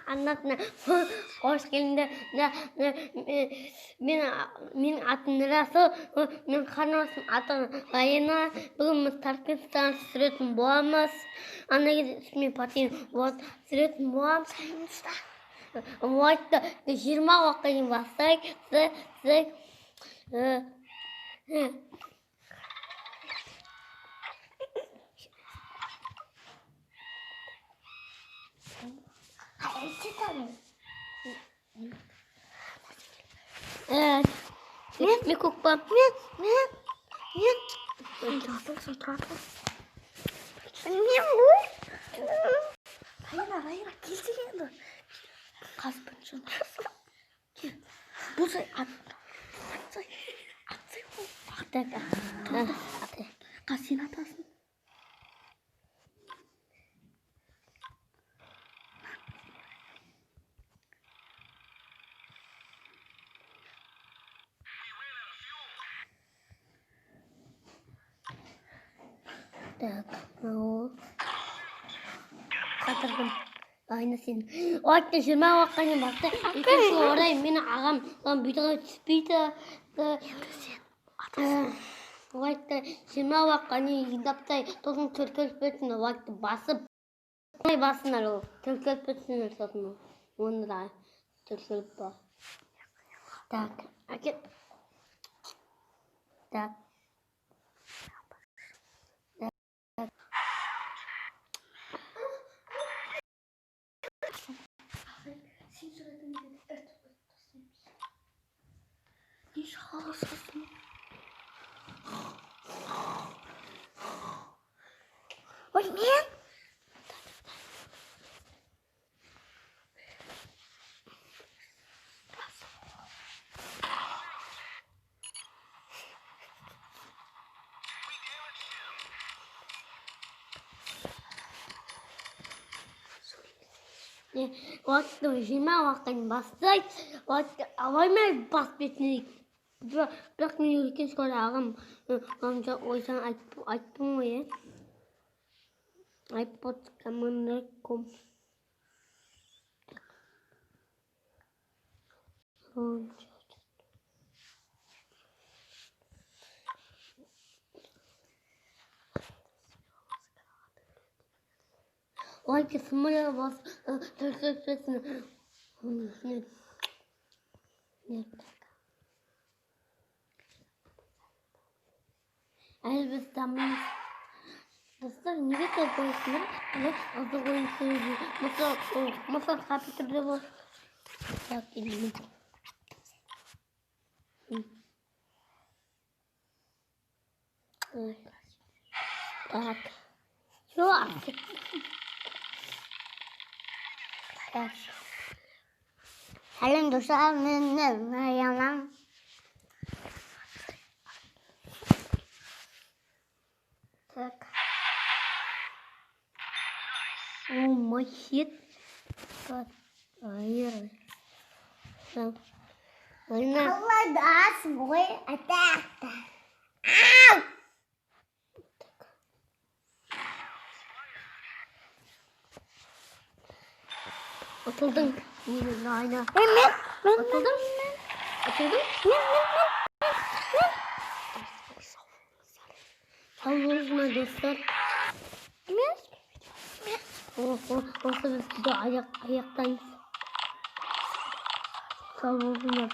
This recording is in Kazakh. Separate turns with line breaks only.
Anlatma. Hoş geldin. Benim adım Rasul. Men Hanım'ın adı Ayna. Bugün biz Turkistan sürетін боламыз. Anaga ismi Patin. Вот sürетін боламыз. Вот 20 вакытын бастайық. Evet. Ne kokpa? Ne? Ne bu? Hayır. Geldi. Kasper şunu. Bu say at. Kasih atasın. Так, ну. Қатырдым. Айна сен. Ойтты 20 вақытын басты. Екінші орай мені ағам бүйтіға түспейді. Ойтты 20 вақытын едаптай тосын түркеліп бөтін. Ойтты басып. Қай басынар ол. Түркеліп бөтінер сосын. Оны да түркеліп ба. Так, әкет. Так. Ой, нет. Уақытты 20 вақытын бастайды. Уақытты абаймай басып кетінейік. Бірақ мен үлкен школа ағам ойсан айттым ғой, iPod командаком. Уақытты смыла бас түркелпесін. Нет. Әлі біз дамыз. Достар, неге көп қойсыңдар? Осы қойын сөйді. Мысал қапитырды бол. Так, келмейді. Так. Что? Так. Әлем достар, мен Мариямам. Так. О, мой хит. Так. Ай. Так. Allah das boy attacked. Ow! Atıldım. Yine ayna. Atıldım. Savunma dostlar. Olsa biz de ayaktayız. Savunma.